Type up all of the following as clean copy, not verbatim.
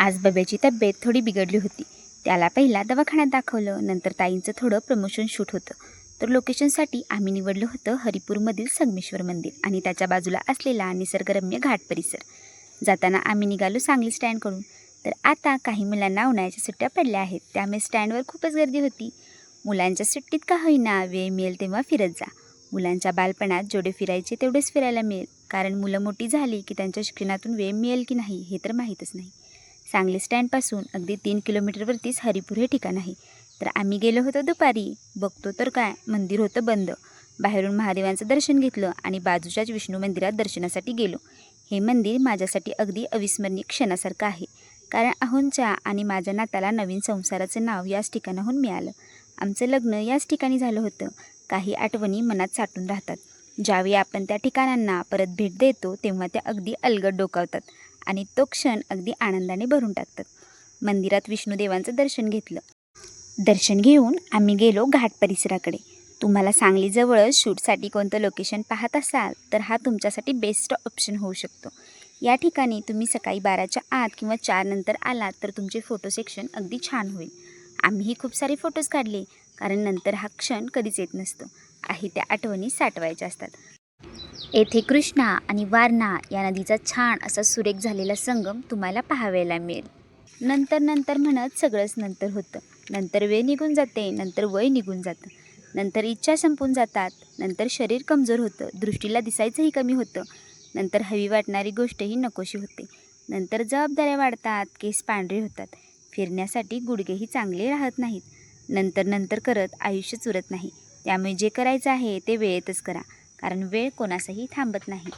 आज बब्याची तब्येत थोडी बिघडली होती. त्याला पहिला दवाखान्यात दाखवलं. नंतर ताईंचं थोडं प्रमोशन शूट होतं. तर लोकेशनसाठी आम्ही निवडलं होतं हरिपूरमधील संगमेश्वर मंदिर आणि त्याच्या बाजूला असलेला निसर्गरम्य घाट परिसर. जाताना आम्ही निघालो सांगली स्टँडकडून. तर आता काही मुलांना उन्हाळ्याच्या सुट्ट्या पडल्या आहेत, त्यामुळे स्टँडवर खूपच गर्दी होती. मुलांच्या सुट्टीत का होईना वेळ मिळेल तेव्हा फिरत जा. मुलांच्या बालपणात जेवढे फिरायचे तेवढेच फिरायला मिळेल, कारण मुलं मोठी झाली की त्यांच्या शिक्षणातून वेळ मिळेल की नाही हे तर माहीतच नाही. सांगली स्टँडपासून अगदी 3 किलोमीटरवरतीच हरिपूर हे ठिकाण आहे. तर आम्ही गेलो होतो दुपारी. बघतो तर काय, मंदिर होतं बंद. बाहेरून महादेवांचं दर्शन घेतलं आणि बाजूच्याच विष्णू मंदिरात दर्शनासाठी गेलो. हे मंदिर माझ्यासाठी अगदी अविस्मरणीय क्षणासारखं आहे, कारण अहोंच्या आणि माझ्या नाताला नवीन संसाराचं नाव याच ठिकाणाहून मिळालं. आमचं लग्न याच ठिकाणी झालं होतं. काही आठवणी मनात साठून राहतात. ज्यावेळी आपण त्या ठिकाणांना परत भेट देतो तेव्हा त्या अगदी अलगद डोकावतात आणि तो क्षण अगदी आनंदाने भरून टाकतात. मंदिरात विष्णुदेवांचं दर्शन घेतलं. दर्शन घेऊन आम्ही गेलो घाट परिसराकडे. तुम्हाला सांगलीजवळच शूटसाठी कोणतं लोकेशन पाहत असाल तर हा तुमच्यासाठी बेस्ट ऑप्शन होऊ शकतो. या ठिकाणी तुम्ही सकाळी 12च्या आत किंवा 4 नंतर आलात तर तुमचे फोटो सेक्शन अगदी छान होईल. आम्हीही खूप सारे फोटोज काढले, कारण नंतर हा क्षण कधीच येत नसतो. आहे त्या आठवणी साठवायच्या असतात. येथे कृष्णा आणि वारणा या नदीचा छान असा सुरेख झालेला संगम तुम्हाला पाहायला मिळेल. नंतर म्हणत सगळंच नंतर होतं. नंतर वेळ निघून जाते, नंतर वय निघून जातं, नंतर इच्छा संपून जातात, नंतर शरीर कमजोर होतं, दृष्टीला दिसायचंही कमी होतं, नंतर हवी वाटणारी गोष्टही नकोशी होते, नंतर जबाबदाऱ्या वाढतात, केस पांढरे होतात, फिरण्यासाठी गुडघेही चांगले राहत नाहीत, नंतर करत आयुष्यच उरत नाही. त्यामुळे जे करायचं आहे ते वेळेतच करा, कारण वेळ कोणासही थांबत नाही.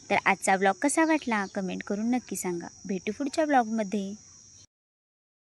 तर आजचा ब्लॉग कसा वाटला कमेंट करून नक्की सांगा. भेटू पुढच्या ब्लॉगमध्ये.